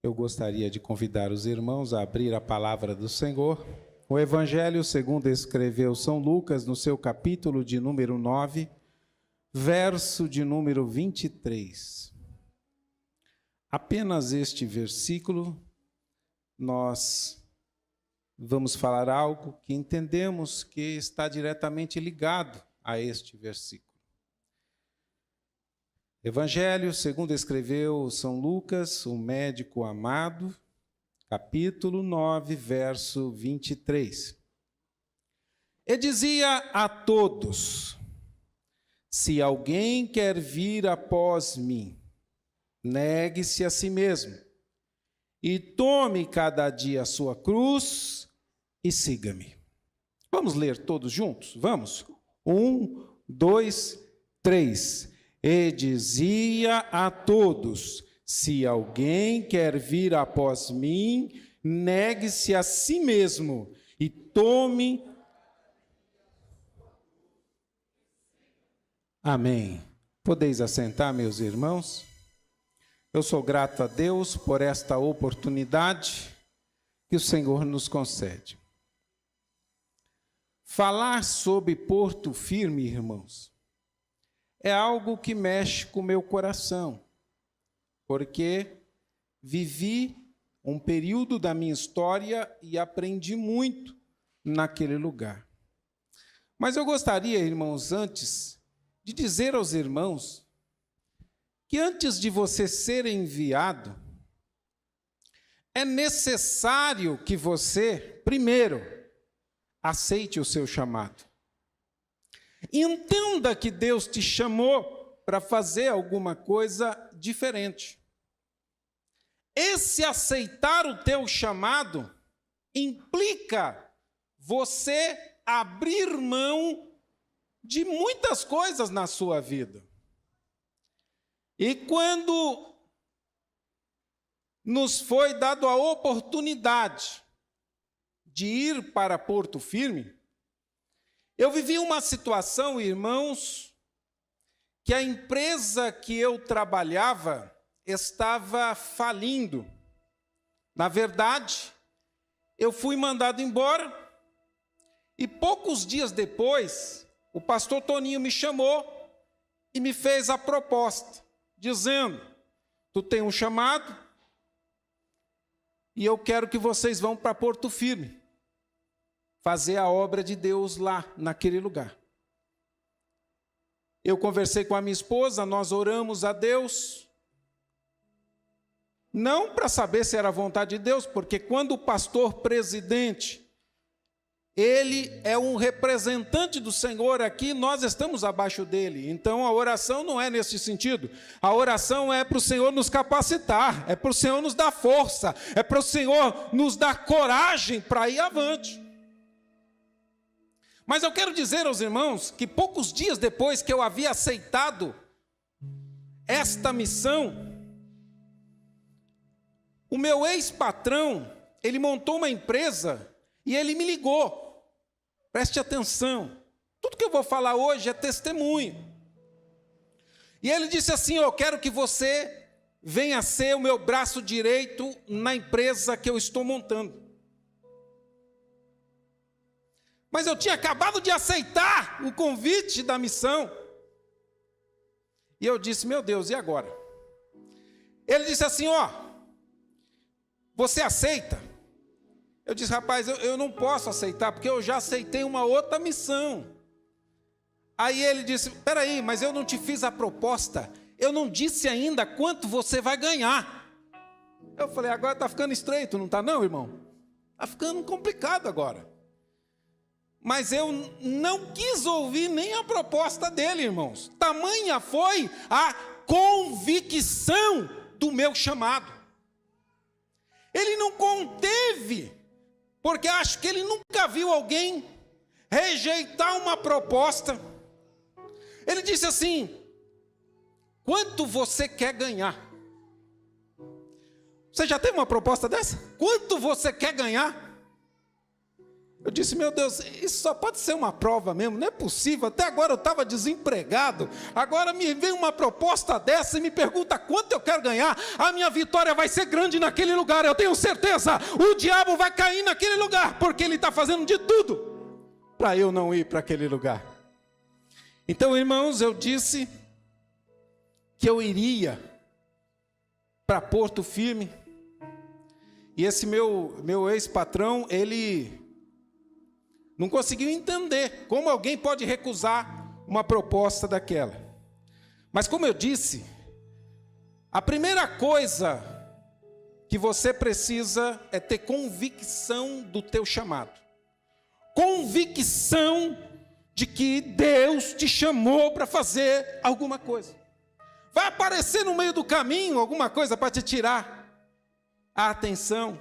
Eu gostaria de convidar os irmãos a abrir a palavra do Senhor. O Evangelho segundo escreveu São Lucas, no seu capítulo de número 9, verso de número 23. Apenas este versículo, nós vamos falar algo que entendemos que está diretamente ligado a este versículo. Evangelho segundo escreveu São Lucas, o médico amado, capítulo 9, verso 23. E dizia a todos: se alguém quer vir após mim, negue-se a si mesmo, e tome cada dia a sua cruz e siga-me. Vamos ler todos juntos? Vamos? 1, 2, 3. E dizia a todos: se alguém quer vir após mim, negue-se a si mesmo e tome. Amém. Podeis assentar, meus irmãos? Eu sou grato a Deus por esta oportunidade que o Senhor nos concede. Falar sobre Porto Firme, irmãos, é algo que mexe com o meu coração, porque vivi um período da minha história e aprendi muito naquele lugar. Mas eu gostaria, irmãos, antes de dizer aos irmãos que antes de você ser enviado, é necessário que você, primeiro, aceite o seu chamado. Entenda que Deus te chamou para fazer alguma coisa diferente. Esse aceitar o teu chamado implica você abrir mão de muitas coisas na sua vida. E quando nos foi dado a oportunidade de ir para Porto Firme, eu vivi uma situação, irmãos, que a empresa que eu trabalhava estava falindo. Na verdade, eu fui mandado embora e poucos dias depois, o pastor Toninho me chamou e me fez a proposta, dizendo: tu tem um chamado e eu quero que vocês vão para Porto Firme fazer a obra de Deus lá, naquele lugar. Eu conversei com a minha esposa, nós oramos a Deus, não para saber se era a vontade de Deus, porque quando o pastor presidente, ele é um representante do Senhor aqui, nós estamos abaixo dele. Então a oração não é nesse sentido. A oração é para o Senhor nos capacitar, é para o Senhor nos dar força, é para o Senhor nos dar coragem para ir avante. Mas eu quero dizer aos irmãos que poucos dias depois que eu havia aceitado esta missão, o meu ex-patrão, ele montou uma empresa e ele me ligou. Preste atenção, tudo que eu vou falar hoje é testemunho. E ele disse assim: eu quero que você venha ser o meu braço direito na empresa que eu estou montando. Mas eu tinha acabado de aceitar o convite da missão. E eu disse: meu Deus, e agora? Ele disse assim: ó, você aceita? Eu disse: rapaz, eu não posso aceitar, porque eu já aceitei uma outra missão. Aí ele disse: peraí, mas eu não te fiz a proposta, eu não disse ainda quanto você vai ganhar. Eu falei: agora está ficando estreito, não está não, irmão? Está ficando complicado agora. Mas eu não quis ouvir nem a proposta dele, irmãos. Tamanha foi a convicção do meu chamado. Ele não conteve, porque acho que ele nunca viu alguém rejeitar uma proposta. Ele disse assim: quanto você quer ganhar? Você já teve uma proposta dessa? Quanto você quer ganhar? Eu disse, meu Deus, isso só pode ser uma prova mesmo, não é possível, até agora eu estava desempregado, agora me vem uma proposta dessa e me pergunta quanto eu quero ganhar, a minha vitória vai ser grande naquele lugar, eu tenho certeza, o diabo vai cair naquele lugar, porque ele está fazendo de tudo para eu não ir para aquele lugar. Então, irmãos, eu disse que eu iria para Porto Firme, e esse meu ex-patrão, ele não conseguiu entender como alguém pode recusar uma proposta daquela. Mas como eu disse, a primeira coisa que você precisa é ter convicção do teu chamado. Convicção de que Deus te chamou para fazer alguma coisa. Vai aparecer no meio do caminho alguma coisa para te tirar a atenção,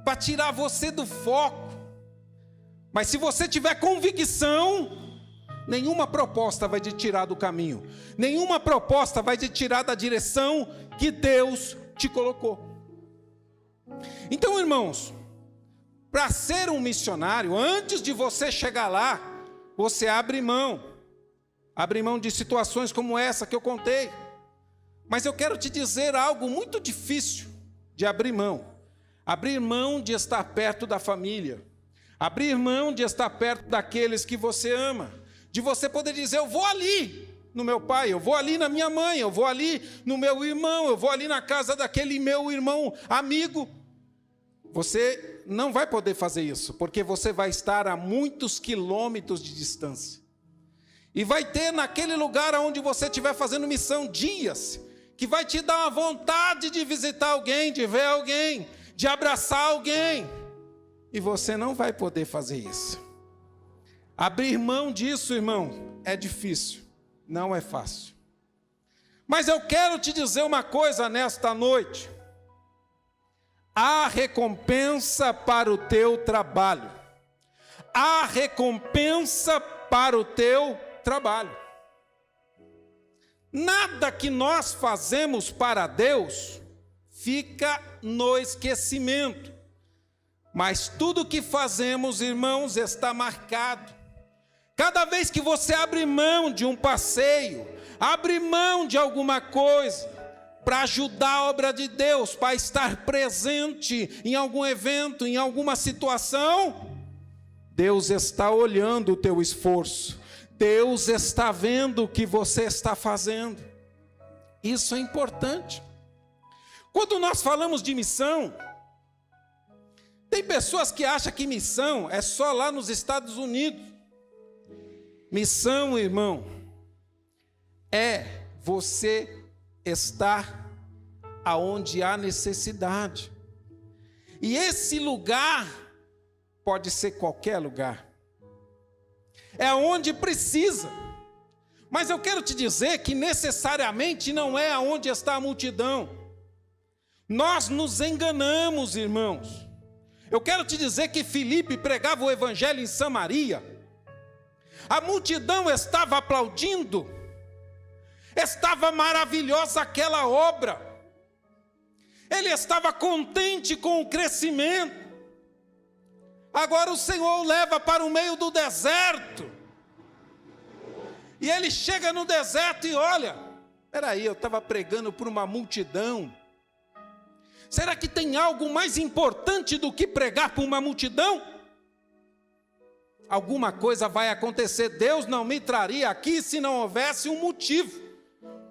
para tirar você do foco. Mas se você tiver convicção, nenhuma proposta vai te tirar do caminho. Nenhuma proposta vai te tirar da direção que Deus te colocou. Então, irmãos, para ser um missionário, antes de você chegar lá, você abre mão. Abre mão de situações como essa que eu contei. Mas eu quero te dizer algo muito difícil de abrir mão. Abrir mão de estar perto da família. Abrir mão de estar perto daqueles que você ama, de você poder dizer, eu vou ali no meu pai, eu vou ali na minha mãe, eu vou ali no meu irmão, eu vou ali na casa daquele meu irmão amigo. Você não vai poder fazer isso, porque você vai estar a muitos quilômetros de distância. E vai ter naquele lugar onde você estiver fazendo missão dias, que vai te dar uma vontade de visitar alguém, de ver alguém, de abraçar alguém. E você não vai poder fazer isso. Abrir mão disso, irmão, é difícil, não é fácil. Mas eu quero te dizer uma coisa nesta noite. Há recompensa para o teu trabalho. Há recompensa para o teu trabalho. Nada que nós fazemos para Deus fica no esquecimento. Mas tudo que fazemos, irmãos, está marcado. Cada vez que você abre mão de um passeio, abre mão de alguma coisa, para ajudar a obra de Deus, para estar presente em algum evento, em alguma situação, Deus está olhando o teu esforço. Deus está vendo o que você está fazendo. Isso é importante. Quando nós falamos de missão, tem pessoas que acham que missão é só lá nos Estados Unidos. Missão, irmão, é você estar aonde há necessidade. E esse lugar pode ser qualquer lugar. É onde precisa. Mas eu quero te dizer que necessariamente não é aonde está a multidão. Nós nos enganamos, irmãos. Eu quero te dizer que Filipe pregava o evangelho em Samaria. A multidão estava aplaudindo. Estava maravilhosa aquela obra. Ele estava contente com o crescimento. Agora o Senhor o leva para o meio do deserto. E ele chega no deserto e olha, peraí, eu estava pregando para uma multidão. Será que tem algo mais importante do que pregar para uma multidão? Alguma coisa vai acontecer. Deus não me traria aqui se não houvesse um motivo,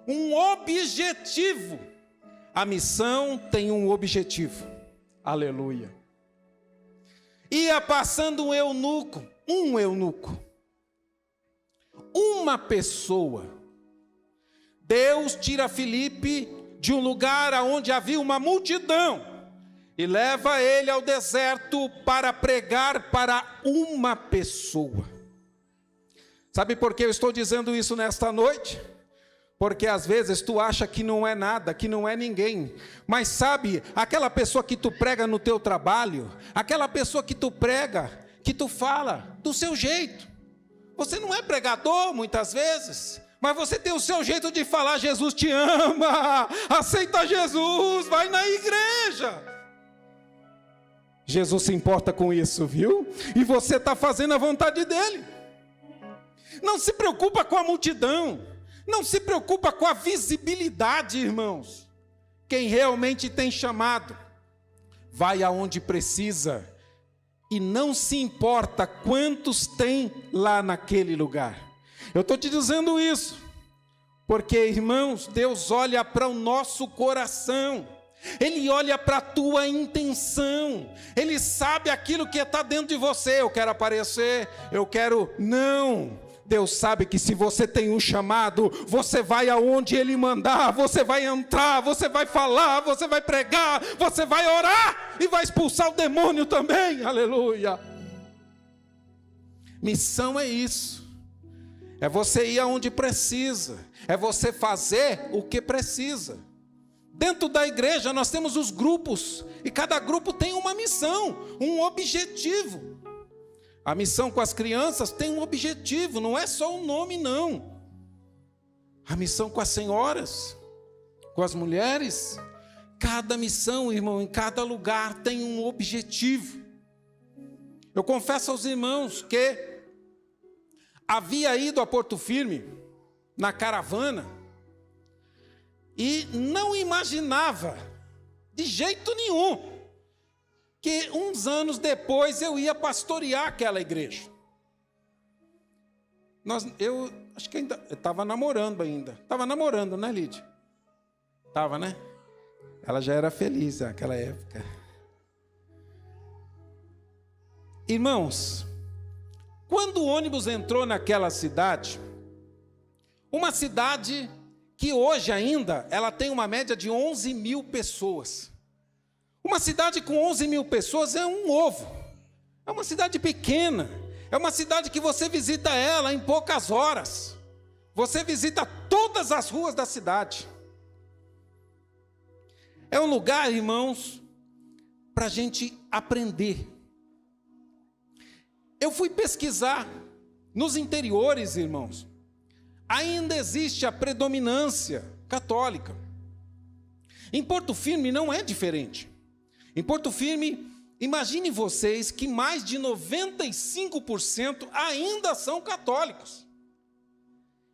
um objetivo. A missão tem um objetivo. Aleluia. Ia passando um eunuco, uma pessoa. Deus tira Filipe de um lugar onde havia uma multidão e leva ele ao deserto para pregar para uma pessoa. Sabe por que eu estou dizendo isso nesta noite? Porque às vezes tu acha que não é nada, que não é ninguém. Mas sabe, aquela pessoa que tu prega no teu trabalho, aquela pessoa que tu prega, que tu fala do seu jeito. Você não é pregador muitas vezes, mas você tem o seu jeito de falar, Jesus te ama, aceita Jesus, vai na igreja. Jesus se importa com isso, viu? E você está fazendo a vontade dele. Não se preocupa com a multidão. Não se preocupa com a visibilidade, irmãos. Quem realmente tem chamado, vai aonde precisa. E não se importa quantos tem lá naquele lugar. Eu estou te dizendo isso, porque, irmãos, Deus olha para o nosso coração. Ele olha para a tua intenção. Ele sabe aquilo que está dentro de você. Eu quero aparecer, eu quero... Não. Deus sabe que se você tem um chamado, você vai aonde Ele mandar, você vai entrar, você vai falar, você vai pregar, você vai orar e vai expulsar o demônio também. Aleluia. Missão é isso. É você ir aonde precisa. É você fazer o que precisa. Dentro da igreja nós temos os grupos, e cada grupo tem uma missão, um objetivo. A missão com as crianças tem um objetivo, não é só um nome, não. A missão com as senhoras, com as mulheres, cada missão, irmão, em cada lugar tem um objetivo. Eu confesso aos irmãos que havia ido a Porto Firme, na caravana, e não imaginava, de jeito nenhum, que uns anos depois eu ia pastorear aquela igreja. Eu acho que ainda estava namorando ainda. Estava namorando, né, Lídia? Estava, né? Ela já era feliz naquela época. Irmãos, quando o ônibus entrou naquela cidade, uma cidade que hoje ainda ela tem uma média de 11 mil pessoas. Uma cidade com 11 mil pessoas é um ovo. É uma cidade pequena. É uma cidade que você visita ela em poucas horas. Você visita todas as ruas da cidade. É um lugar, irmãos, para a gente aprender. Eu fui pesquisar nos interiores, irmãos. Ainda existe a predominância católica. Em Porto Firme não é diferente. Em Porto Firme, imagine vocês que mais de 95% ainda são católicos.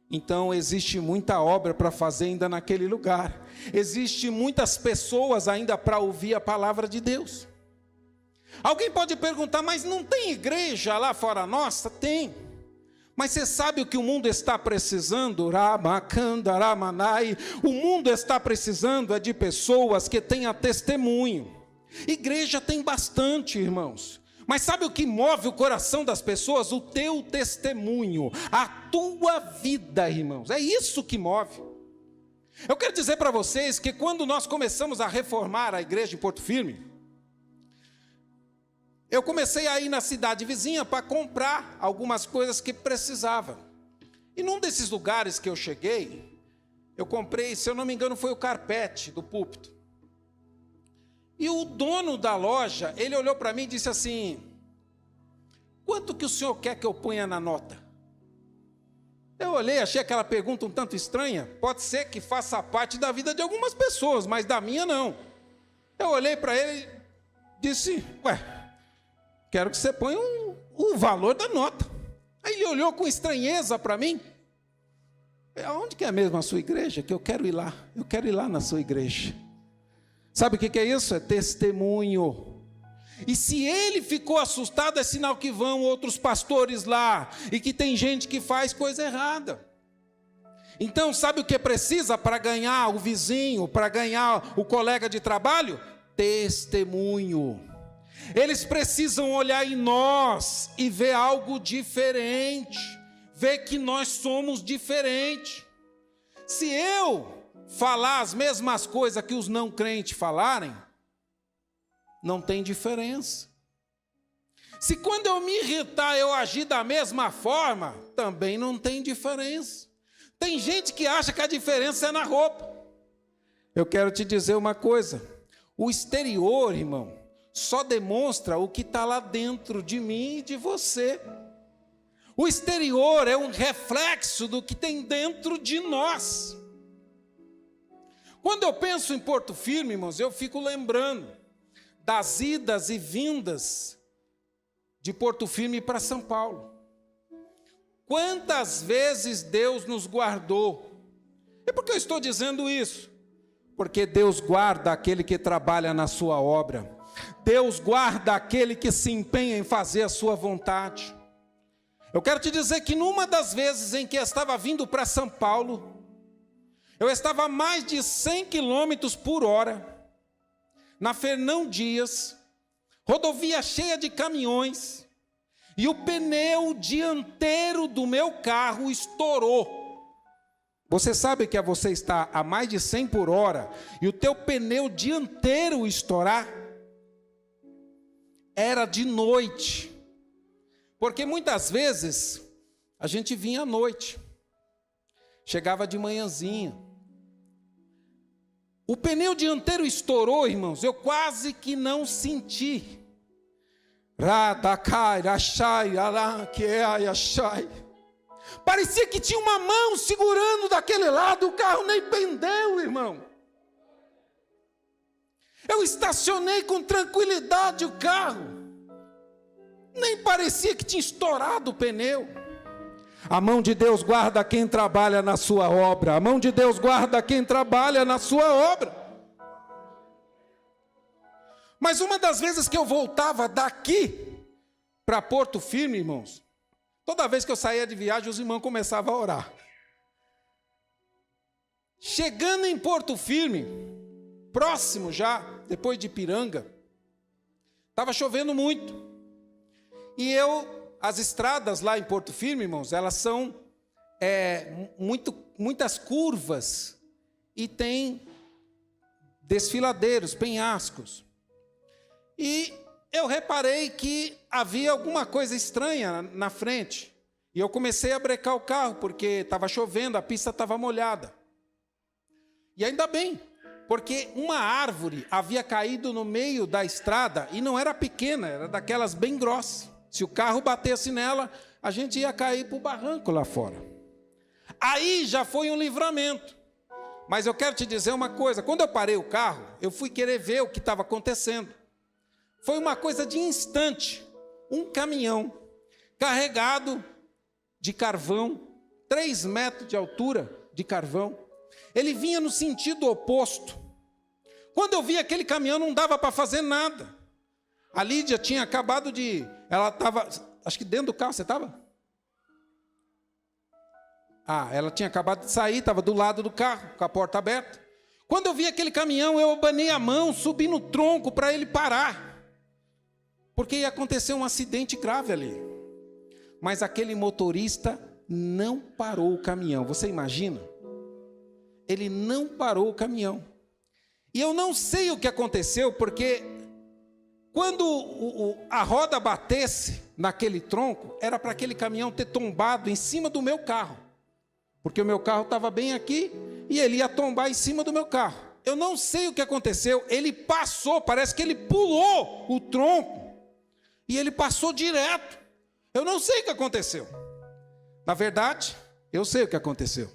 Então, existe muita obra para fazer ainda naquele lugar. Existe muitas pessoas ainda para ouvir a palavra de Deus. Alguém pode perguntar, mas não tem igreja lá fora nossa? Tem. Mas você sabe o que o mundo está precisando? O mundo está precisando é de pessoas que tenham testemunho. Igreja tem bastante, irmãos. Mas sabe o que move o coração das pessoas? O teu testemunho, a tua vida, irmãos. É isso que move. Eu quero dizer para vocês que quando nós começamos a reformar a igreja em Porto Firme, eu comecei a ir na cidade vizinha para comprar algumas coisas que precisava. E num desses lugares que eu cheguei, eu comprei, se eu não me engano, foi o carpete do púlpito. E o dono da loja, ele olhou para mim e disse assim: quanto que o senhor quer que eu ponha na nota? Eu olhei, achei aquela pergunta um tanto estranha. Pode ser que faça parte da vida de algumas pessoas, mas da minha não. Eu olhei para ele e disse: quero que você ponha o valor da nota. Aí ele olhou com estranheza para mim. Aonde que é mesmo a sua igreja? Que eu quero ir lá. Eu quero ir lá na sua igreja. Sabe o que é isso? É testemunho. E se ele ficou assustado, é sinal que vão outros pastores lá, e que tem gente que faz coisa errada. Então, sabe o que precisa para ganhar o vizinho, para ganhar o colega de trabalho? Testemunho. Eles precisam olhar em nós e ver algo diferente, ver que nós somos diferentes. Se eu falar as mesmas coisas que os não crentes falarem, não tem diferença. Se quando eu me irritar eu agir da mesma forma, também não tem diferença. Tem gente que acha que a diferença é na roupa. Eu quero te dizer uma coisa: o exterior, irmão, só demonstra o que está lá dentro de mim e de você. O exterior é um reflexo do que tem dentro de nós. Quando eu penso em Porto Firme, irmãos, eu fico lembrando das idas e vindas de Porto Firme para São Paulo. Quantas vezes Deus nos guardou? E por que eu estou dizendo isso? Porque Deus guarda aquele que trabalha na sua obra. Deus guarda aquele que se empenha em fazer a sua vontade. Eu quero te dizer que numa das vezes em que eu estava vindo para São Paulo, eu estava a mais de 100 km por hora, na Fernão Dias, rodovia cheia de caminhões, e o pneu dianteiro do meu carro estourou. Você sabe que você está a mais de 100 por hora e o teu pneu dianteiro estourar? Era de noite. Porque muitas vezes a gente vinha à noite, chegava de manhãzinha. O pneu dianteiro estourou, irmãos, eu quase que não senti. Parecia que tinha uma mão segurando daquele lado, o carro nem pendeu, irmão. Eu estacionei com tranquilidade o carro, nem parecia que tinha estourado o pneu. A mão de Deus guarda quem trabalha na sua obra. A mão de Deus guarda quem trabalha na sua obra. Mas uma das vezes que eu voltava daqui para Porto Firme, irmãos, toda vez que eu saía de viagem, os irmãos começavam a orar. Chegando em Porto Firme, próximo já, depois de Ipiranga, estava chovendo muito. E as estradas lá em Porto Firme, irmãos, elas são muitas curvas e tem desfiladeiros, penhascos. E eu reparei que havia alguma coisa estranha na frente. E eu comecei a brecar o carro, porque estava chovendo, a pista estava molhada. E ainda bem, porque uma árvore havia caído no meio da estrada, e não era pequena, era daquelas bem grossas. Se o carro batesse nela, a gente ia cair para o barranco lá fora. Aí já foi um livramento. Mas eu quero te dizer uma coisa, quando eu parei o carro, eu fui querer ver o que estava acontecendo. Foi uma coisa de instante. Um caminhão carregado de carvão, 3 metros de altura de carvão. Ele vinha no sentido oposto. Quando eu vi aquele caminhão, não dava para fazer nada. A Lídia tinha acabado de... Ela estava, acho que dentro do carro, você estava? Ela tinha acabado de sair, estava do lado do carro, com a porta aberta. Quando eu vi aquele caminhão, eu abanei a mão, subi no tronco para ele parar. Porque ia acontecer um acidente grave ali. Mas aquele motorista não parou o caminhão. Você imagina? Ele não parou o caminhão. E eu não sei o que aconteceu, porque quando a roda batesse naquele tronco, era para aquele caminhão ter tombado em cima do meu carro. Porque o meu carro estava bem aqui e ele ia tombar em cima do meu carro. Eu não sei o que aconteceu. Ele passou, parece que ele pulou o tronco. E ele passou direto. Eu não sei o que aconteceu. Na verdade, eu sei o que aconteceu.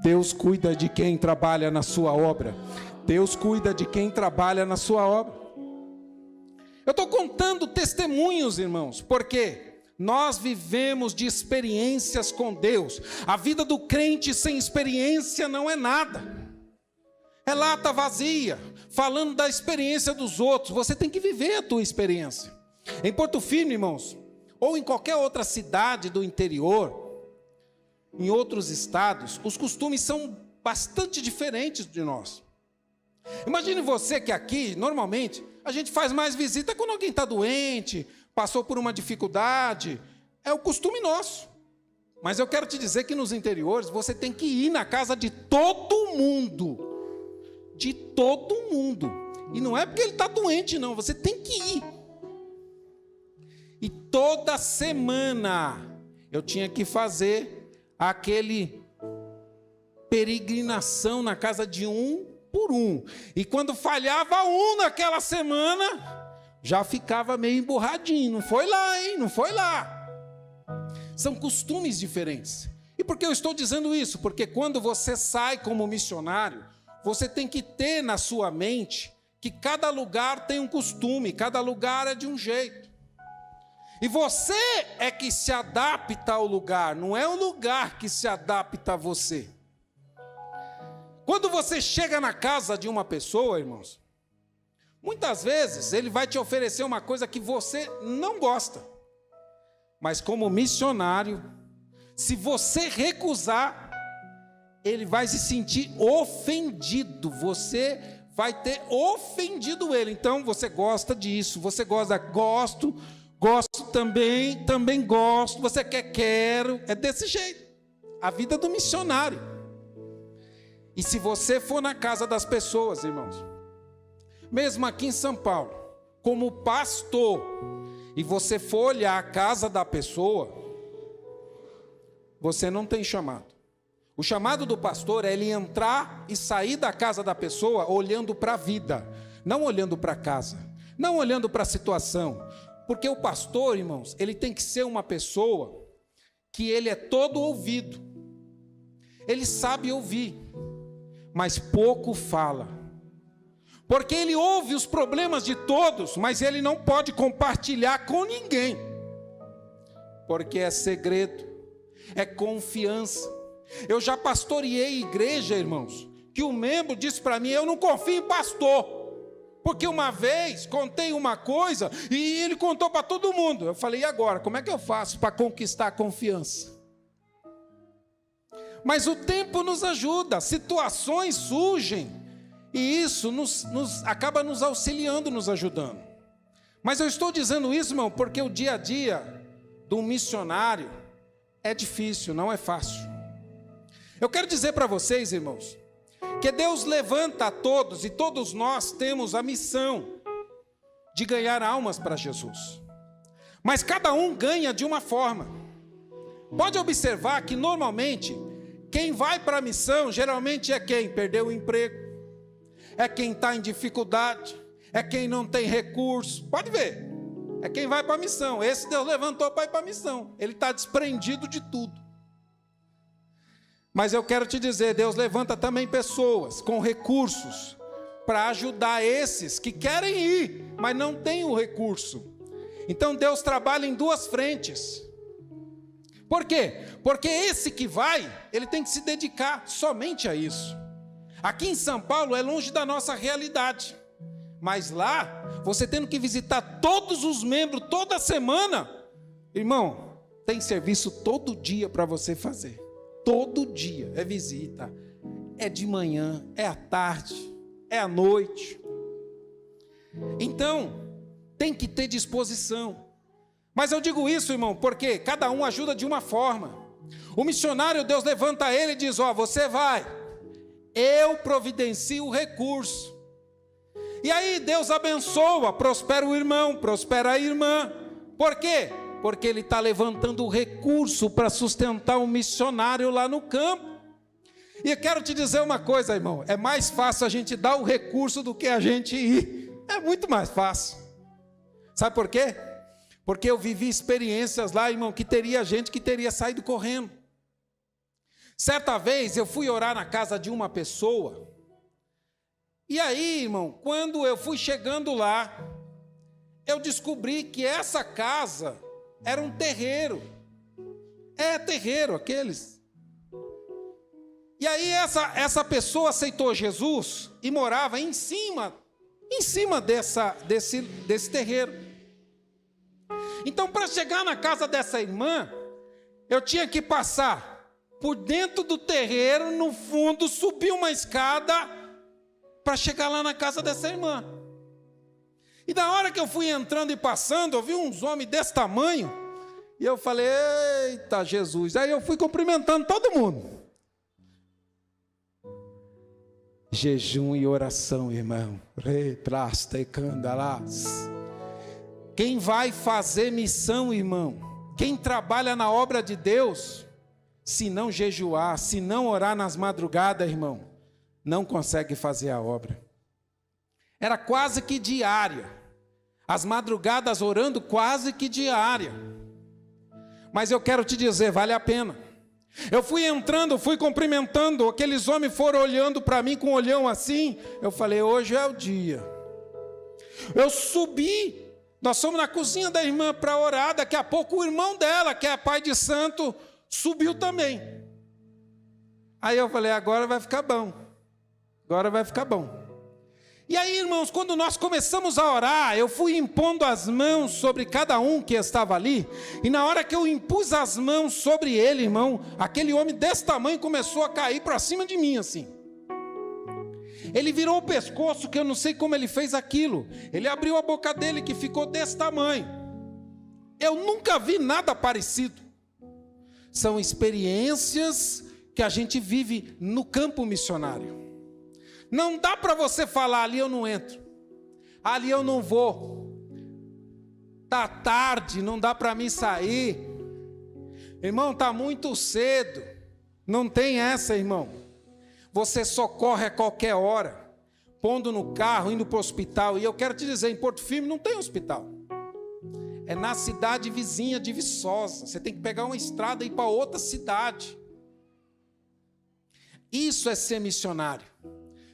Deus cuida de quem trabalha na sua obra. Deus cuida de quem trabalha na sua obra. Eu estou contando testemunhos, irmãos, porque nós vivemos de experiências com Deus. A vida do crente sem experiência não é nada. É lata vazia, falando da experiência dos outros. Você tem que viver a tua experiência. Em Porto Firme, irmãos, ou em qualquer outra cidade do interior, em outros estados, os costumes são bastante diferentes de nós. Imagine você que aqui, normalmente, a gente faz mais visita quando alguém está doente, passou por uma dificuldade, é o costume nosso. Mas eu quero te dizer que nos interiores, você tem que ir na casa de todo mundo. De todo mundo. E não é porque ele está doente, não, você tem que ir. E toda semana eu tinha que fazer aquele peregrinação na casa de um por um. E quando falhava um naquela semana, já ficava meio emburradinho. Não foi lá, hein? Não foi lá. São costumes diferentes. E por que eu estou dizendo isso? Porque quando você sai como missionário, você tem que ter na sua mente que cada lugar tem um costume, cada lugar é de um jeito. E você é que se adapta ao lugar, não é o lugar que se adapta a você. Quando você chega na casa de uma pessoa, irmãos, muitas vezes ele vai te oferecer uma coisa que você não gosta. Mas como missionário, se você recusar, ele vai se sentir ofendido. Você vai ter ofendido ele. Então você gosta disso, você gosto também gosto, você quero. É desse jeito. A vida do missionário. E se você for na casa das pessoas, irmãos, mesmo aqui em São Paulo, como pastor, e você for olhar a casa da pessoa, você não tem chamado. O chamado do pastor é ele entrar e sair da casa da pessoa olhando para a vida, não olhando para a casa, não olhando para a situação. Porque o pastor, irmãos, ele tem que ser uma pessoa que ele é todo ouvido. Ele sabe ouvir, mas pouco fala. Porque ele ouve os problemas de todos, mas ele não pode compartilhar com ninguém. Porque é segredo, é confiança. Eu já pastoreei igreja, irmãos, que o membro disse para mim, eu não confio em pastor. Porque uma vez contei uma coisa e ele contou para todo mundo. Eu falei, e agora? Como é que eu faço para conquistar a confiança? Mas o tempo nos ajuda, situações surgem e isso acaba nos auxiliando, nos ajudando. Mas eu estou dizendo isso, irmão, porque o dia a dia de um missionário é difícil, não é fácil. Eu quero dizer para vocês, irmãos, que Deus levanta a todos e todos nós temos a missão de ganhar almas para Jesus. Mas cada um ganha de uma forma. Pode observar que normalmente quem vai para a missão geralmente é quem perdeu o emprego, é quem está em dificuldade, é quem não tem recurso. Pode ver, é quem vai para a missão. Esse Deus levantou para ir para a missão. Ele está desprendido de tudo. Mas eu quero te dizer, Deus levanta também pessoas com recursos para ajudar esses que querem ir, mas não têm o recurso. Então Deus trabalha em duas frentes. Por quê? Porque esse que vai, ele tem que se dedicar somente a isso. Aqui em São Paulo é longe da nossa realidade. Mas lá, você tendo que visitar todos os membros toda semana, irmão, tem serviço todo dia para você fazer. Todo dia é visita, é de manhã, é à tarde, é à noite. Então, tem que ter disposição. Mas eu digo isso, irmão, porque cada um ajuda de uma forma. O missionário, Deus levanta ele e diz, você vai, eu providencio o recurso. E aí Deus abençoa, prospera o irmão, prospera a irmã. Por quê? Porque ele está levantando o recurso para sustentar um missionário lá no campo. E eu quero te dizer uma coisa, irmão, é mais fácil a gente dar o recurso do que a gente ir. É muito mais fácil. Sabe por quê? Porque eu vivi experiências lá, irmão, que teria gente que teria saído correndo. Certa vez eu fui orar na casa de uma pessoa. E aí, irmão, quando eu fui chegando lá, eu descobri que essa casa era um terreiro. É terreiro, aqueles. E aí essa pessoa aceitou Jesus e morava em cima desse terreiro. Então, para chegar na casa dessa irmã, eu tinha que passar por dentro do terreiro, no fundo, subir uma escada para chegar lá na casa dessa irmã. E na hora que eu fui entrando e passando, eu vi uns homens desse tamanho, e eu falei, eita Jesus. Aí eu fui cumprimentando todo mundo. Jejum e oração, irmão. Retrasta e candalás. Quem vai fazer missão, irmão, quem trabalha na obra de Deus, se não jejuar, se não orar nas madrugadas, irmão, não consegue fazer a obra. Era quase que diária. As madrugadas orando quase que diária. Mas eu quero te dizer, vale a pena. Eu fui entrando, fui cumprimentando, aqueles homens foram olhando para mim com um olhão assim. Eu falei, hoje é o dia. Eu subi, nós fomos na cozinha da irmã para orar, daqui a pouco o irmão dela, que é pai de santo, subiu também. Aí eu falei, agora vai ficar bom, agora vai ficar bom. E aí, irmãos, quando nós começamos a orar, eu fui impondo as mãos sobre cada um que estava ali, e na hora que eu impus as mãos sobre ele, irmão, aquele homem desse tamanho começou a cair para cima de mim, assim. Ele virou o pescoço, que eu não sei como ele fez aquilo. Ele abriu a boca dele, que ficou desse tamanho. Eu nunca vi nada parecido. São experiências que a gente vive no campo missionário. Não dá para você falar, ali eu não entro, ali eu não vou, está tarde, não dá para mim sair, irmão, está muito cedo, não tem essa, irmão. Você socorre a qualquer hora, pondo no carro, indo para o hospital. E eu quero te dizer, em Porto Firme não tem hospital, é na cidade vizinha de Viçosa. Você tem que pegar uma estrada e ir para outra cidade. Isso é ser missionário.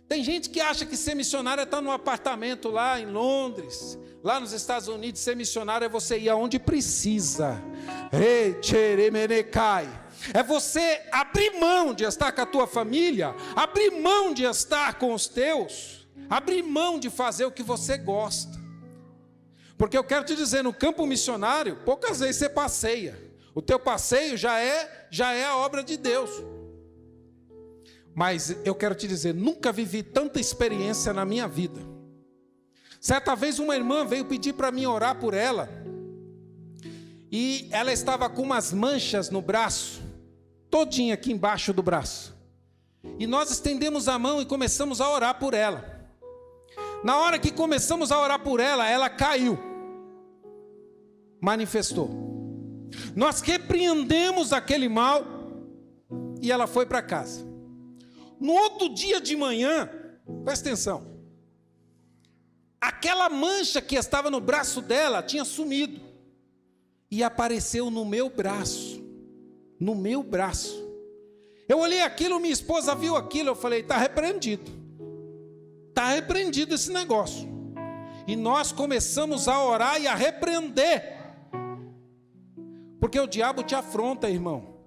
Tem gente que acha que ser missionário é estar num apartamento lá em Londres, lá nos Estados Unidos. Ser missionário é você ir aonde precisa. É você abrir mão de estar com a tua família, abrir mão de estar com os teus, abrir mão de fazer o que você gosta. Porque eu quero te dizer, no campo missionário, poucas vezes você passeia. O teu passeio já é a obra de Deus. Mas eu quero te dizer, nunca vivi tanta experiência na minha vida. Certa vez uma irmã veio pedir para mim orar por ela. E ela estava com umas manchas no braço, todinha aqui embaixo do braço. E nós estendemos a mão e começamos a orar por ela. Na hora que começamos a orar por ela, ela caiu. Manifestou. Nós repreendemos aquele mal e ela foi para casa. No outro dia de manhã, presta atenção, aquela mancha que estava no braço dela tinha sumido e apareceu no meu braço. No meu braço. Eu olhei aquilo, minha esposa viu aquilo, eu falei, está repreendido. Está repreendido esse negócio. E nós começamos a orar e a repreender. Porque o diabo te afronta, irmão.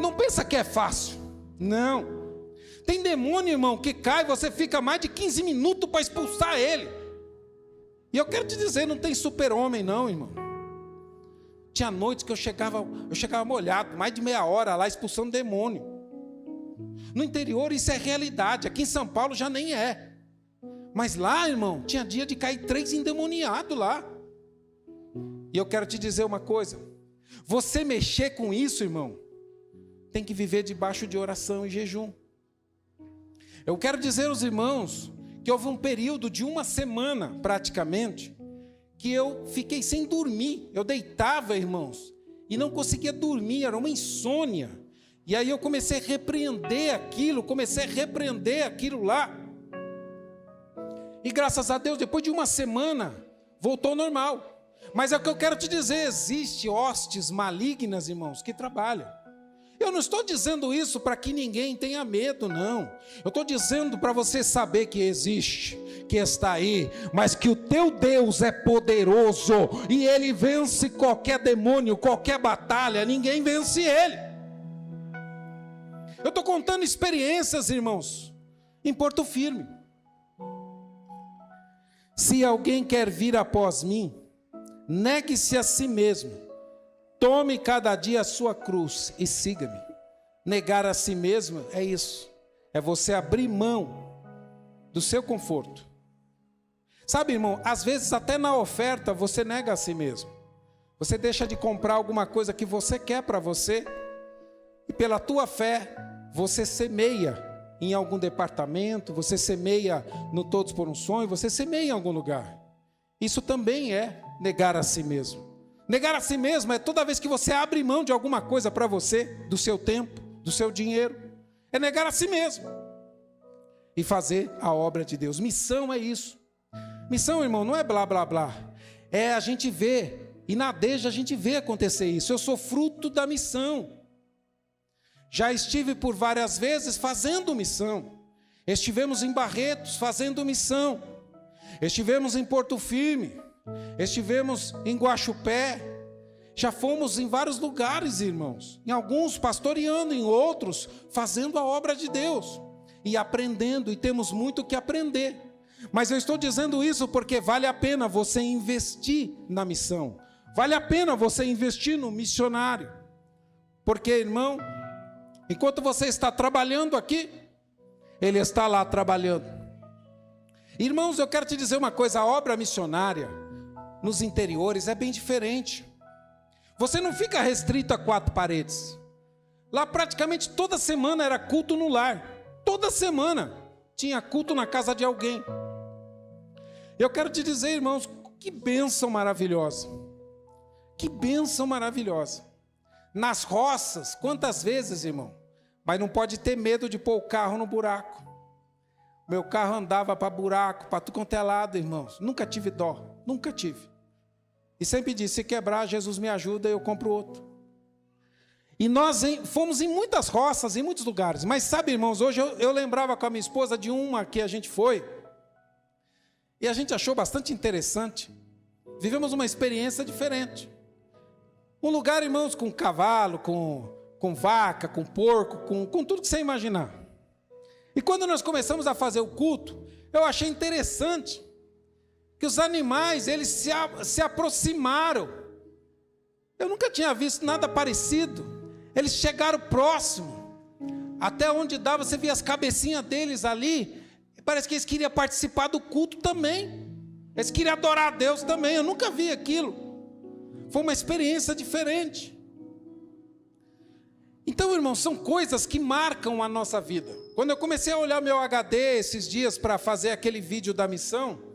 Não pensa que é fácil. Não. Tem demônio, irmão, que cai, você fica mais de 15 minutos para expulsar ele. E eu quero te dizer, não tem super-homem não, irmão. Tinha noites que eu chegava molhado, mais de meia hora lá expulsando demônio. No interior isso é realidade, aqui em São Paulo já nem é. Mas lá, irmão, tinha dia de cair 3 endemoniados lá. E eu quero te dizer uma coisa. Você mexer com isso, irmão, tem que viver debaixo de oração e jejum. Eu quero dizer aos irmãos que houve um período de 1 semana, praticamente, que eu fiquei sem dormir. Eu deitava, irmãos, e não conseguia dormir, era uma insônia. E aí eu comecei a repreender aquilo lá. E graças a Deus, depois de 1 semana, voltou ao normal. Mas é o que eu quero te dizer, existe hostes malignas, irmãos, que trabalham. Eu não estou dizendo isso para que ninguém tenha medo, não. Eu estou dizendo para você saber que existe, que está aí, mas que o teu Deus é poderoso e Ele vence qualquer demônio, qualquer batalha, ninguém vence Ele. Eu estou contando experiências, irmãos, em Porto Firme. Se alguém quer vir após mim, negue-se a si mesmo. Tome cada dia a sua cruz e siga-me. Negar a si mesmo é isso. É você abrir mão do seu conforto. Sabe, irmão, às vezes até na oferta você nega a si mesmo. Você deixa de comprar alguma coisa que você quer para você. E pela tua fé, você semeia em algum departamento, você semeia no Todos por um Sonho, você semeia em algum lugar. Isso também é negar a si mesmo. Negar a si mesmo é toda vez que você abre mão de alguma coisa para você, do seu tempo, do seu dinheiro. É negar a si mesmo e fazer a obra de Deus. Missão é isso. Missão, irmão, não é blá, blá, blá. É a gente ver, e na DEJA a gente vê acontecer isso. Eu sou fruto da missão. Já estive por várias vezes fazendo missão. Estivemos em Barretos fazendo missão. estivemos em Porto Firme, estivemos em Guaxupé, já fomos em vários lugares, irmãos, em alguns pastoreando, em outros fazendo a obra de Deus e aprendendo, e temos muito que aprender. Mas eu estou dizendo isso porque vale a pena você investir na missão, vale a pena você investir no missionário, porque, irmão, enquanto você está trabalhando aqui, ele está lá trabalhando. Irmãos, eu quero te dizer uma coisa, a obra missionária nos interiores é bem diferente. Você não fica restrito a 4 paredes. Lá praticamente toda semana era culto no lar. Toda semana tinha culto na casa de alguém. Eu quero te dizer, irmãos, que bênção maravilhosa. Que bênção maravilhosa. Nas roças, quantas vezes, irmão? Mas não pode ter medo de pôr o carro no buraco. Meu carro andava para buraco, para tudo quanto é lado, irmãos. Nunca tive dó, nunca tive. E sempre disse, se quebrar, Jesus me ajuda, eu compro outro. E nós fomos em muitas roças, em muitos lugares. Mas sabe, irmãos, hoje eu lembrava com a minha esposa de uma que a gente foi. E a gente achou bastante interessante. Vivemos uma experiência diferente. Um lugar, irmãos, com cavalo, com vaca, com porco, com tudo que você imaginar. E quando nós começamos a fazer o culto, eu achei interessante que os animais, eles se aproximaram. Eu nunca tinha visto nada parecido. Eles chegaram próximo, até onde dava, você via as cabecinhas deles ali, parece que eles queriam participar do culto também. Eles queriam adorar a Deus também, eu nunca vi aquilo. Foi uma experiência diferente. Então, irmãos, são coisas que marcam a nossa vida. Quando eu comecei a olhar meu HD esses dias para fazer aquele vídeo da missão,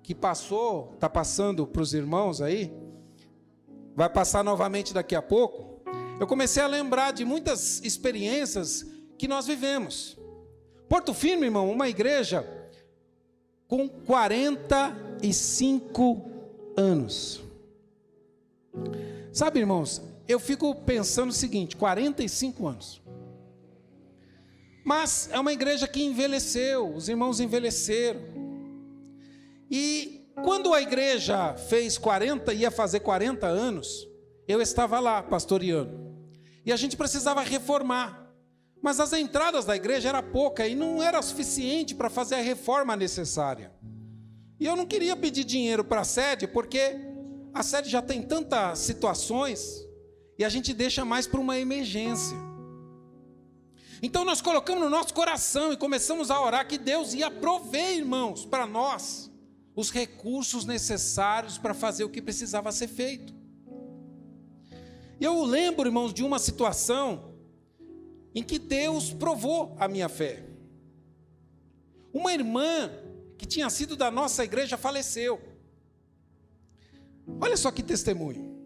que está passando para os irmãos aí, vai passar novamente daqui a pouco, eu comecei a lembrar de muitas experiências que nós vivemos. Porto Firme, irmão, uma igreja com 45 anos. Sabe, irmãos, eu fico pensando o seguinte, 45 anos. Mas é uma igreja que envelheceu, os irmãos envelheceram. E quando a igreja ia fazer 40 anos, eu estava lá pastoreando. E a gente precisava reformar. Mas as entradas da igreja eram poucas e não era suficiente para fazer a reforma necessária. E eu não queria pedir dinheiro para a sede, porque a sede já tem tantas situações e a gente deixa mais para uma emergência. Então nós colocamos no nosso coração e começamos a orar que Deus ia prover, irmãos, para nós os recursos necessários para fazer o que precisava ser feito. Eu lembro, irmãos, de uma situação em que Deus provou a minha fé. Uma irmã que tinha sido da nossa igreja faleceu. Olha só que testemunho.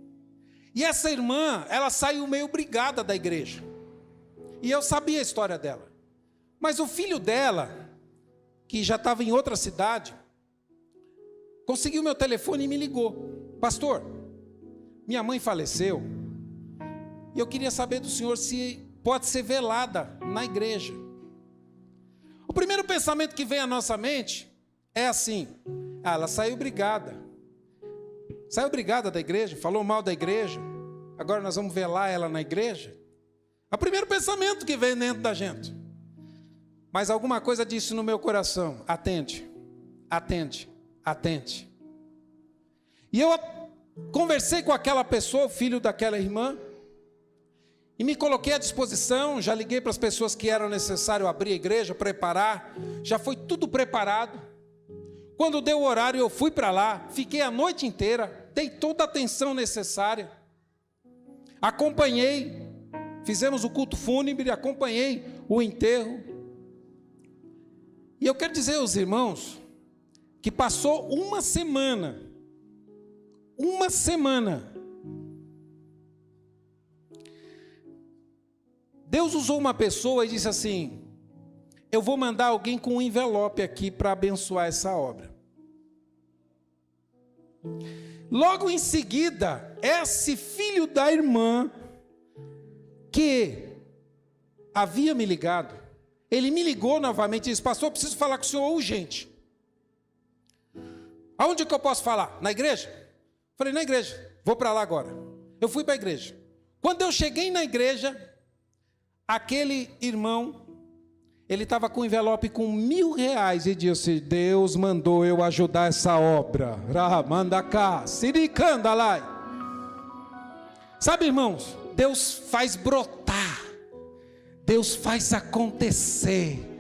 E essa irmã, ela saiu meio brigada da igreja. E eu sabia a história dela. Mas o filho dela, que já estava em outra cidade, conseguiu meu telefone e me ligou. Pastor, minha mãe faleceu. E eu queria saber do senhor se pode ser velada na igreja. O primeiro pensamento que vem à nossa mente é assim: ela saiu brigada. Saiu brigada da igreja, falou mal da igreja. Agora nós vamos velar ela na igreja? É o primeiro pensamento que vem dentro da gente. Mas alguma coisa disse no meu coração: atende, atende, atende. E eu conversei com aquela pessoa, o filho daquela irmã, e me coloquei à disposição. Já liguei para as pessoas que era necessário abrir a igreja, preparar. Já foi tudo preparado. Quando deu o horário, eu fui para lá, fiquei a noite inteira, dei toda a atenção necessária. Acompanhei, fizemos o culto fúnebre, acompanhei o enterro. E eu quero dizer aos irmãos que passou uma semana, Deus usou uma pessoa e disse assim: eu vou mandar alguém com um envelope aqui para abençoar essa obra. Logo em seguida, esse filho da irmã que havia me ligado, ele me ligou novamente e disse: pastor, eu preciso falar com o senhor urgente. Aonde que eu posso falar? Na igreja? Falei, na igreja. Vou para lá agora. Eu fui para a igreja. Quando eu cheguei na igreja, aquele irmão, ele estava com um envelope com R$1.000 e disse, Deus mandou eu ajudar essa obra. Manda cá, siricanda lá. Sabe, irmãos, Deus faz brotar. Deus faz acontecer.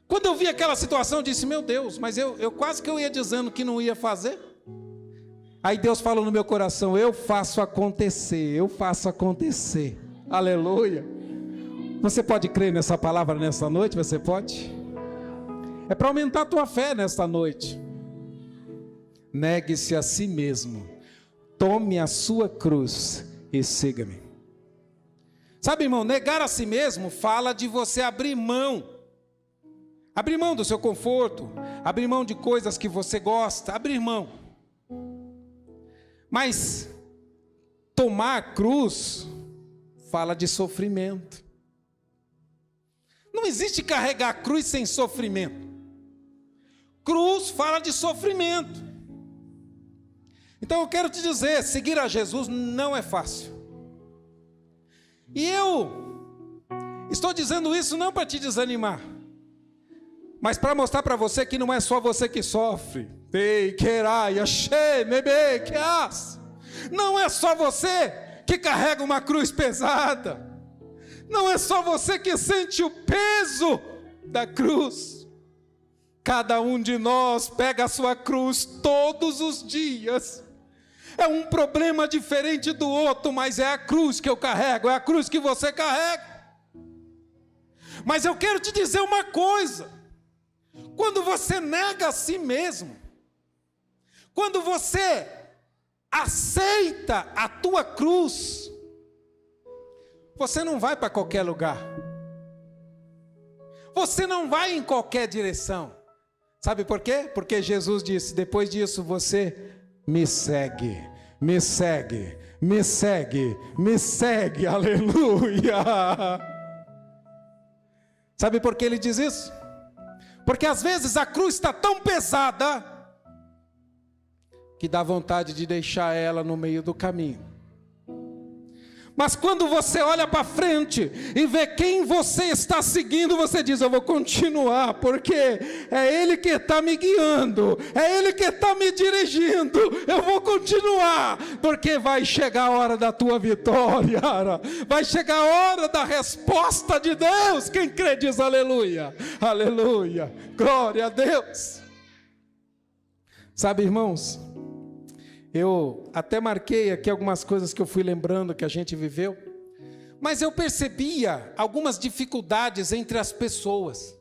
Quando eu vi aquela situação, eu disse, meu Deus, mas eu quase que eu ia dizendo que não ia fazer. Aí Deus falou no meu coração, eu faço acontecer, eu faço acontecer. Aleluia. Você pode crer nessa palavra nessa noite? Você pode? É para aumentar a tua fé nesta noite. Negue-se a si mesmo. Tome a sua cruz e siga-me. Sabe, irmão, negar a si mesmo fala de você abrir mão. Abrir mão do seu conforto, abrir mão de coisas que você gosta, abrir mão. Mas tomar a cruz fala de sofrimento. Não existe carregar a cruz sem sofrimento. Cruz fala de sofrimento. Então eu quero te dizer, seguir a Jesus não é fácil. E eu estou dizendo isso não para te desanimar, mas para mostrar para você que não é só você que sofre. Não é só você que carrega uma cruz pesada. Não é só você que sente o peso da cruz. Cada um de nós pega a sua cruz todos os dias. É um problema diferente do outro, mas é a cruz que eu carrego, é a cruz que você carrega. Mas eu quero te dizer uma coisa. Quando você nega a si mesmo, quando você aceita a tua cruz, você não vai para qualquer lugar. Você não vai em qualquer direção. Sabe por quê? Porque Jesus disse, depois disso você me segue, me segue, me segue, me segue, aleluia. Sabe por que ele diz isso? Porque às vezes a cruz está tão pesada que dá vontade de deixar ela no meio do caminho. Mas quando você olha para frente e vê quem você está seguindo, você diz, eu vou continuar, porque é Ele que está me guiando, é Ele que está me dirigindo, eu vou continuar, porque vai chegar a hora da tua vitória, vai chegar a hora da resposta de Deus. Quem crê diz aleluia, aleluia, glória a Deus. Sabe, irmãos, eu até marquei aqui algumas coisas que eu fui lembrando que a gente viveu, mas eu percebia algumas dificuldades entre as pessoas.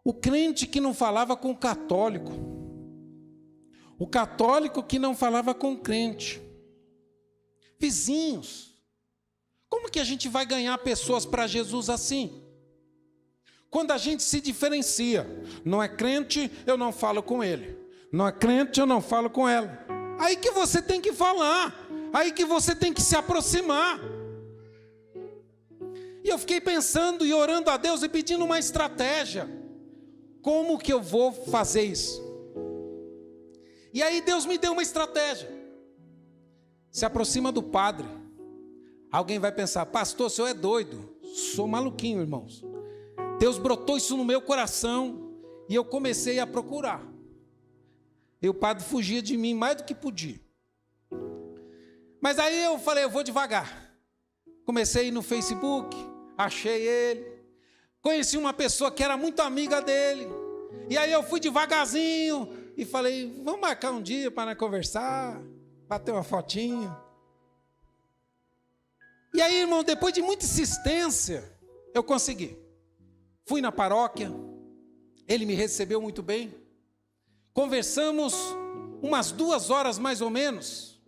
O crente que não falava com o católico que não falava com o crente, vizinhos. Como que a gente vai ganhar pessoas para Jesus assim? Quando a gente se diferencia, não é crente, eu não falo com ele, não é crente, eu não falo com ela. Aí que você tem que falar, aí que você tem que se aproximar. E eu fiquei pensando e orando a Deus e pedindo uma estratégia. Como que eu vou fazer isso? E aí Deus me deu uma estratégia. Se aproxima do padre. Alguém vai pensar, pastor, o senhor é doido. Sou maluquinho, irmãos. Deus brotou isso no meu coração e eu comecei a procurar. E o padre fugia de mim mais do que podia. Mas aí eu falei, eu vou devagar. Comecei a ir no Facebook, achei ele. Conheci uma pessoa que era muito amiga dele. E aí eu fui devagarzinho e falei, vamos marcar um dia para conversar, bater uma fotinha. E aí, irmão, depois de muita insistência, eu consegui. Fui na paróquia, ele me recebeu muito bem. Conversamos umas 2 horas mais ou menos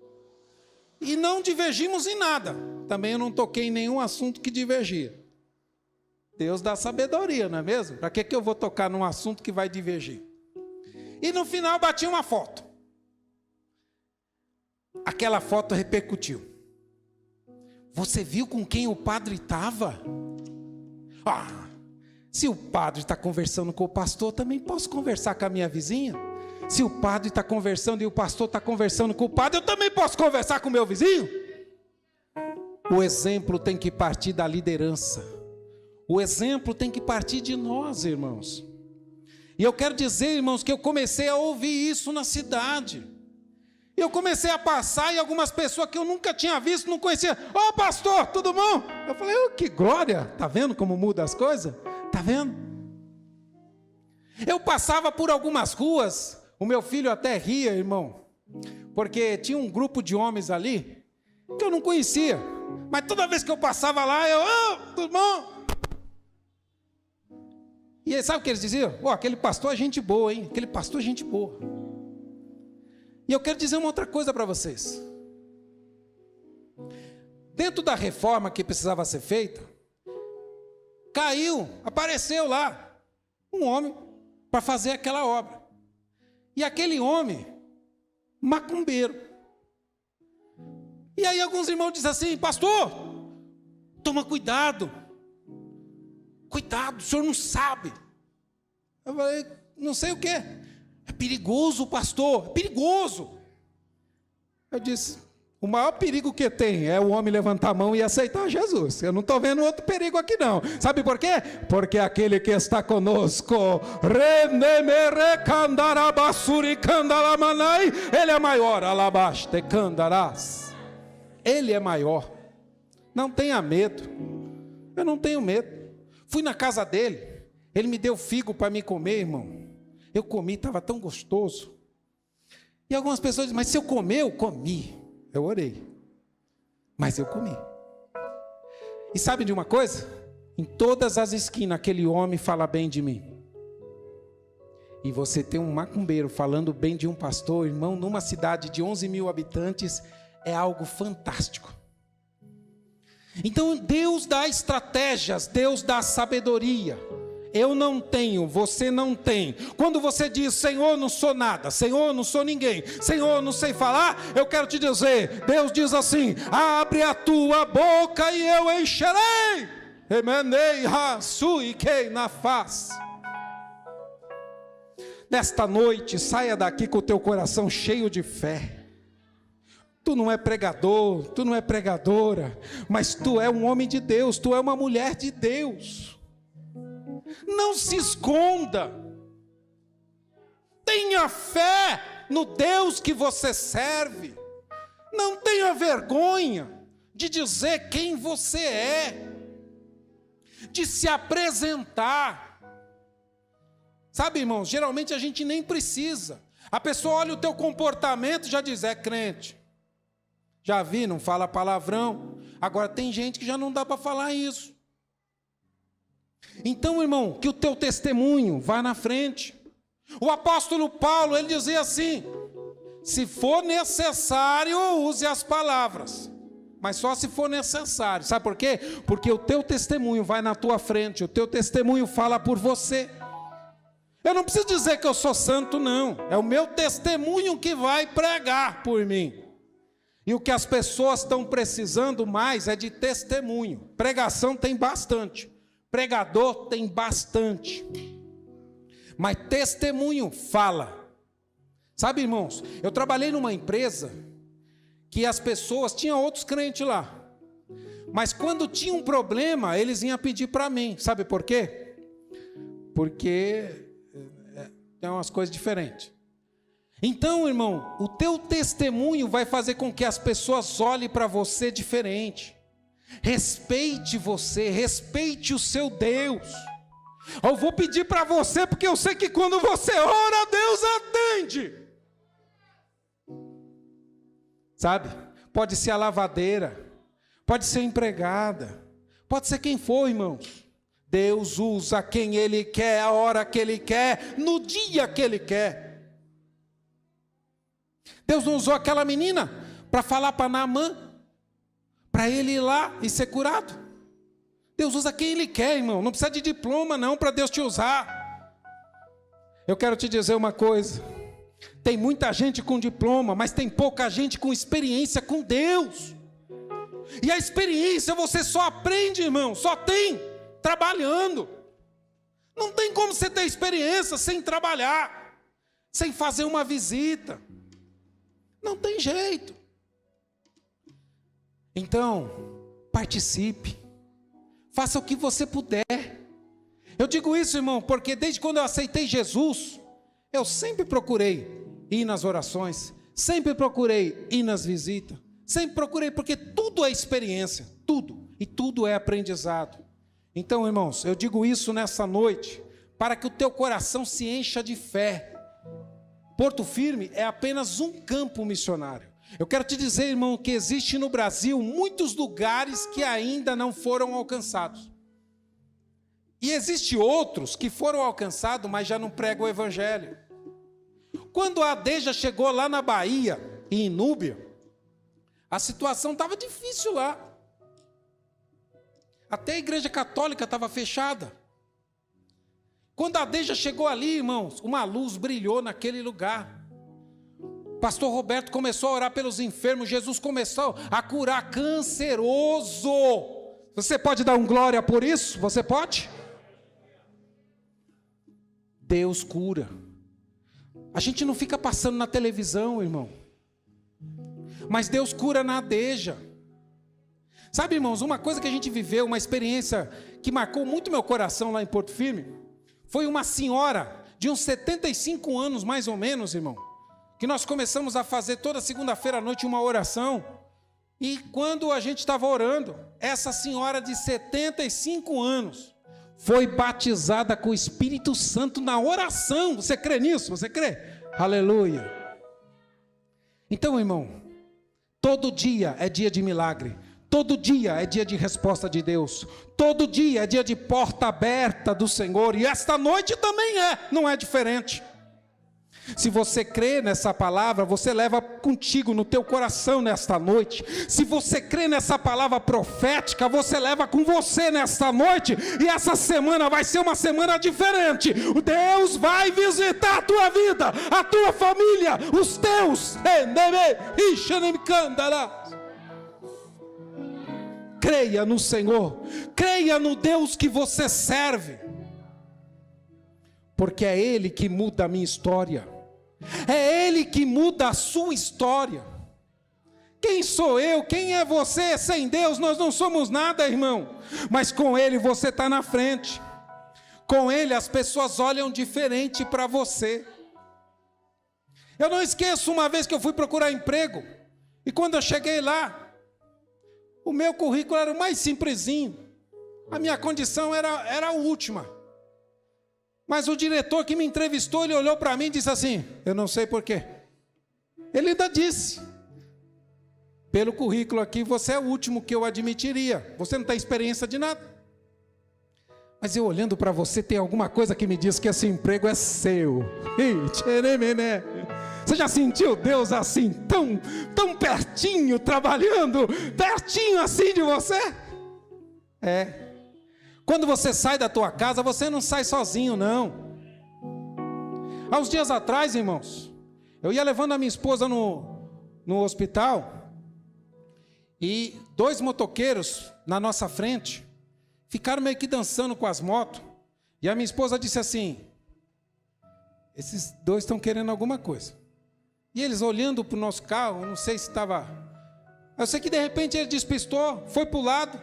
e não divergimos em nada. Também eu não toquei em nenhum assunto que divergia. Deus dá sabedoria, não é mesmo? Para que eu vou tocar num assunto que vai divergir? E no final bati uma foto. Aquela foto repercutiu. Você viu com quem o padre estava? Se o padre está conversando com o pastor, também posso conversar com a minha vizinha? Se o padre está conversando e o pastor está conversando com o padre, eu também posso conversar com o meu vizinho? O exemplo tem que partir da liderança. O exemplo tem que partir de nós, irmãos. E eu quero dizer, irmãos, que eu comecei a ouvir isso na cidade. Eu comecei a passar e algumas pessoas que eu nunca tinha visto, não conhecia. Ô pastor, tudo bom? Eu falei, que glória, tá vendo como muda as coisas? Tá vendo? Eu passava por algumas ruas, o meu filho até ria, irmão, porque tinha um grupo de homens ali, que eu não conhecia. Mas toda vez que eu passava lá, tudo bom? E aí, sabe o que eles diziam? Aquele pastor é gente boa, hein? Aquele pastor é gente boa. E eu quero dizer uma outra coisa para vocês. Dentro da reforma que precisava ser feita, apareceu lá um homem para fazer aquela obra. E aquele homem, macumbeiro. E aí alguns irmãos dizem assim, pastor, toma cuidado. Cuidado, o senhor não sabe. Eu falei, não sei o quê. É perigoso, pastor, é perigoso. Eu disse, o maior perigo que tem é o homem levantar a mão e aceitar Jesus. Eu não estou vendo outro perigo aqui não. Sabe por quê? Porque aquele que está conosco, ele é maior, alabaste, candarás. Ele é maior. Não tenha medo. Eu não tenho medo. Fui na casa dele, ele me deu figo para me comer, irmão. Eu comi, estava tão gostoso. E algumas pessoas dizem, mas se eu comer, eu comi. Eu orei, mas eu comi. E sabe de uma coisa? Em todas as esquinas, aquele homem fala bem de mim. E você tem um macumbeiro falando bem de um pastor, irmão, numa cidade de 11 mil habitantes, é algo fantástico. Então Deus dá estratégias, Deus dá sabedoria. Eu não tenho, você não tem. Quando você diz, Senhor, não sou nada, Senhor, não sou ninguém, Senhor, não sei falar, eu quero te dizer, Deus diz assim, abre a tua boca e eu encherei. Emenei, raçui, quei na face. Nesta noite, saia daqui com o teu coração cheio de fé. Tu não é pregador, tu não é pregadora, mas tu é um homem de Deus, tu é uma mulher de Deus. Não se esconda. Tenha fé no Deus que você serve. Não tenha vergonha de dizer quem você é, de se apresentar. Sabe, irmãos, geralmente a gente nem precisa. A pessoa olha o teu comportamento e já diz, é crente. Já vi, não fala palavrão. Agora tem gente que já não dá para falar isso. Então, irmão, que o teu testemunho vá na frente. O apóstolo Paulo, ele dizia assim, se for necessário, use as palavras. Mas só se for necessário. Sabe por quê? Porque o teu testemunho vai na tua frente. O teu testemunho fala por você. Eu não preciso dizer que eu sou santo, não. É o meu testemunho que vai pregar por mim. E o que as pessoas estão precisando mais é de testemunho. Pregação tem bastante. Pregador tem bastante. Mas testemunho fala. Sabe, irmãos, eu trabalhei numa empresa que as pessoas, tinham outros crentes lá. Mas quando tinha um problema, eles iam pedir para mim. Sabe por quê? Porque tem umas coisas diferentes. Então, irmão, o teu testemunho vai fazer com que as pessoas olhem para você diferente. Respeite você, respeite o seu Deus. Eu vou pedir para você, porque eu sei que quando você ora, Deus atende. Sabe? Pode ser a lavadeira, pode ser a empregada, pode ser quem for, irmãos. Deus usa quem Ele quer, a hora que Ele quer, no dia que Ele quer. Deus não usou aquela menina para falar para Naamã, para ele ir lá e ser curado. Deus usa quem Ele quer, irmão. Não precisa de diploma não para Deus te usar. Eu quero te dizer uma coisa. Tem muita gente com diploma, mas tem pouca gente com experiência com Deus. E a experiência você só aprende, irmão, só tem trabalhando. Não tem como você ter experiência sem trabalhar. sem fazer uma visita. Não tem jeito. Então, participe. Faça o que você puder. Eu digo isso, irmão, porque desde quando eu aceitei Jesus, eu sempre procurei ir nas orações, sempre procurei ir nas visitas, sempre procurei, porque tudo é experiência, tudo, e tudo é aprendizado. Então, irmãos, eu digo isso nessa noite, para que o teu coração se encha de fé. Porto Firme é apenas um campo missionário. Eu quero te dizer, irmão, que existe no Brasil muitos lugares que ainda não foram alcançados. E existem outros que foram alcançados, mas já não pregam o evangelho. Quando a Deja chegou lá na Bahia, em Núbia, a situação estava difícil lá. Até a igreja católica estava fechada. Quando a Deja chegou ali, irmãos, uma luz brilhou naquele lugar. Pastor Roberto começou a orar pelos enfermos, Jesus começou a curar canceroso. Você pode dar um glória por isso? Você pode? Deus cura. A gente não fica passando na televisão, irmão. Mas Deus cura na Deja. Sabe, irmãos, uma coisa que a gente viveu, uma experiência que marcou muito meu coração lá em Porto Firme, foi uma senhora de uns 75 anos, mais ou menos, irmão, que nós começamos a fazer toda segunda-feira à noite uma oração. E quando a gente estava orando, essa senhora de 75 anos foi batizada com o Espírito Santo na oração. Você crê nisso? Você crê? Aleluia. Então, irmão, todo dia é dia de milagre. Todo dia é dia de resposta de Deus. Todo dia é dia de porta aberta do Senhor. E esta noite também não é diferente. Se você crê nessa palavra, você leva contigo no teu coração nesta noite. Se você crê nessa palavra profética, você leva com você nesta noite. E essa semana vai ser uma semana diferente. Deus vai visitar a tua vida, a tua família, os teus. Creia no Senhor. Creia no Deus que você serve. Porque é Ele que muda a minha história. É Ele que muda a sua história. Quem sou eu? Quem é você? Sem Deus nós não somos nada, irmão. Mas com Ele você está na frente. Com Ele as pessoas olham diferente para você. Eu não esqueço uma vez que eu fui procurar emprego. E quando eu cheguei lá, o meu currículo era o mais simplesinho. A minha condição era a última. Mas o diretor que me entrevistou, ele olhou para mim e disse assim, eu não sei porquê. Ele ainda disse, pelo currículo aqui, você é o último que eu admitiria. Você não tem experiência de nada. Mas eu olhando para você, tem alguma coisa que me diz que esse emprego é seu. Você já sentiu Deus assim, tão pertinho, trabalhando, pertinho assim de você? É. Quando você sai da tua casa, você não sai sozinho, não. Há uns dias atrás, irmãos, eu ia levando a minha esposa no hospital, e 2 motoqueiros na nossa frente ficaram meio que dançando com as motos, e a minha esposa disse assim, esses 2 estão querendo alguma coisa. E eles olhando para o nosso carro, não sei se estava... Eu sei que de repente ele despistou, foi para o lado,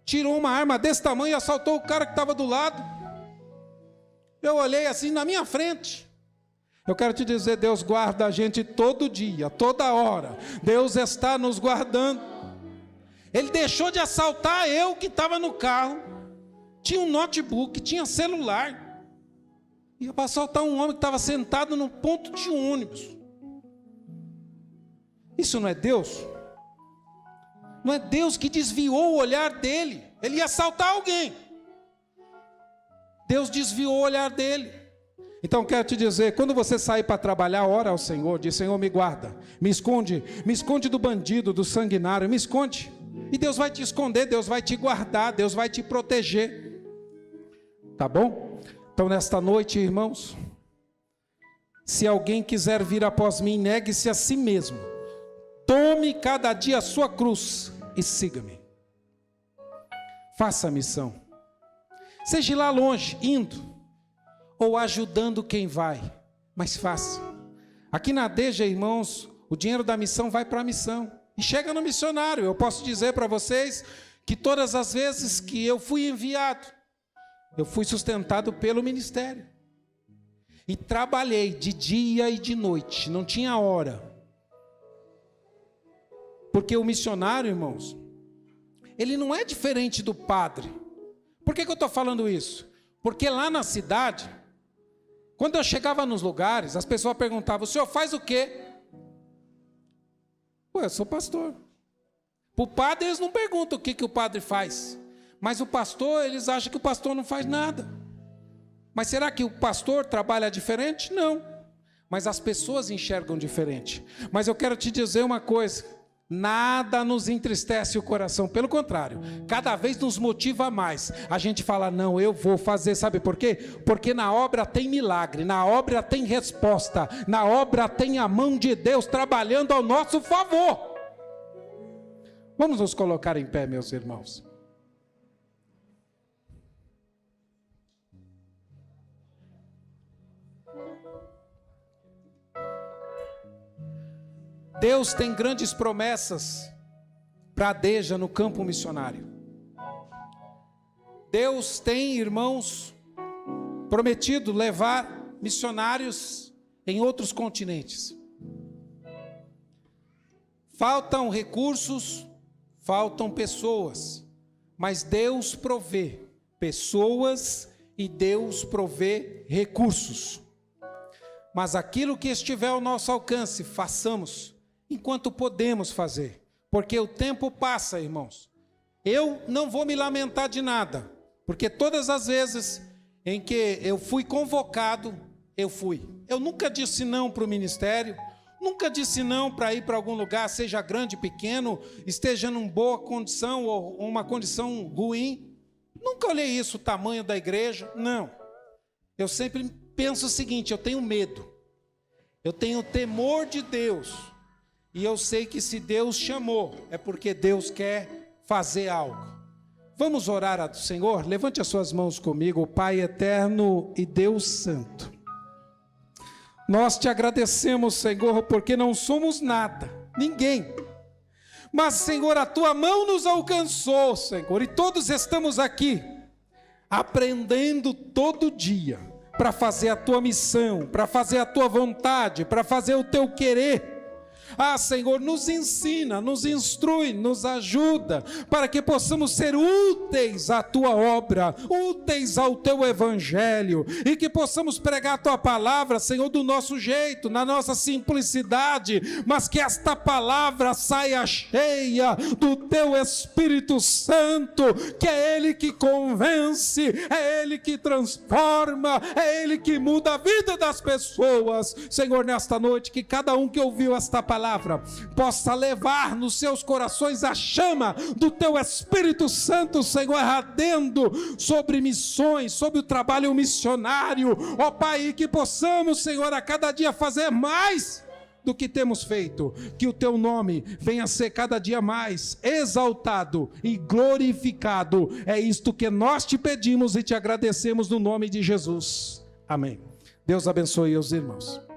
tirou uma arma desse tamanho e assaltou o cara que estava do lado. Eu olhei assim na minha frente. Eu quero te dizer, Deus guarda a gente todo dia, toda hora. Deus está nos guardando. Ele deixou de assaltar eu que estava no carro. Tinha um notebook, tinha celular. Ia para assaltar um homem que estava sentado no ponto de ônibus. Isso não é Deus? Não é Deus que desviou o olhar dele. Ele ia assaltar alguém. Deus desviou o olhar dele. Então quero te dizer, quando você sair para trabalhar, ora ao Senhor, diz, Senhor, me guarda, me esconde do bandido, do sanguinário, me esconde. E Deus vai te esconder, Deus vai te guardar, Deus vai te proteger. Tá bom? Então nesta noite, irmãos, se alguém quiser vir após mim, negue-se a si mesmo. Tome cada dia a sua cruz e siga-me. Faça a missão. Seja lá longe, indo, ou ajudando quem vai, mas faça. Aqui na Deja, irmãos, o dinheiro da missão vai para a missão. E chega no missionário. Eu posso dizer para vocês que todas as vezes que eu fui enviado, eu fui sustentado pelo ministério. E trabalhei de dia e de noite, não tinha hora. Porque o missionário, irmãos, ele não é diferente do padre. Por que eu estou falando isso? Porque lá na cidade, quando eu chegava nos lugares, as pessoas perguntavam: o senhor faz o quê? Pô, eu sou pastor. Para o padre eles não perguntam o que o padre faz. Mas o pastor, eles acham que o pastor não faz nada. Mas será que o pastor trabalha diferente? Não. Mas as pessoas enxergam diferente. Mas eu quero te dizer uma coisa: nada nos entristece o coração, pelo contrário, cada vez nos motiva mais. A gente fala: não, eu vou fazer, sabe por quê? Porque na obra tem milagre, na obra tem resposta, na obra tem a mão de Deus trabalhando ao nosso favor. Vamos nos colocar em pé, meus irmãos. Deus tem grandes promessas para a Deja no campo missionário. Deus tem, irmãos, prometido levar missionários em outros continentes. Faltam recursos, faltam pessoas, mas Deus provê pessoas e Deus provê recursos. Mas aquilo que estiver ao nosso alcance, façamos enquanto podemos fazer, porque o tempo passa, irmãos. Eu não vou me lamentar de nada, porque todas as vezes em que eu fui convocado, eu fui. Eu nunca disse não para o ministério, nunca disse não para ir para algum lugar, seja grande, pequeno, esteja em boa condição ou uma condição ruim. Nunca olhei isso, o tamanho da igreja, não. Eu sempre penso o seguinte: eu tenho medo, eu tenho temor de Deus. E eu sei que se Deus chamou, é porque Deus quer fazer algo. Vamos orar ao Senhor? Levante as suas mãos comigo. Pai eterno e Deus santo, nós te agradecemos, Senhor, porque não somos nada, ninguém. Mas, Senhor, a tua mão nos alcançou, Senhor, e todos estamos aqui, aprendendo todo dia, para fazer a tua missão, para fazer a tua vontade, para fazer o teu querer. Ah, Senhor, nos ensina, nos instrui, nos ajuda, para que possamos ser úteis à tua obra, úteis ao teu evangelho, e que possamos pregar a tua palavra, Senhor, do nosso jeito, na nossa simplicidade, mas que esta palavra saia cheia do teu Espírito Santo, que é Ele que convence, é Ele que transforma, é Ele que muda a vida das pessoas. Senhor, nesta noite, que cada um que ouviu esta palavra possa levar nos seus corações a chama do teu Espírito Santo, Senhor, ardendo sobre missões, sobre o trabalho missionário, ó Pai, e que possamos, Senhor, a cada dia fazer mais do que temos feito, que o teu nome venha a ser cada dia mais exaltado e glorificado. É isto que nós te pedimos e te agradecemos no nome de Jesus. Amém. Deus abençoe os irmãos.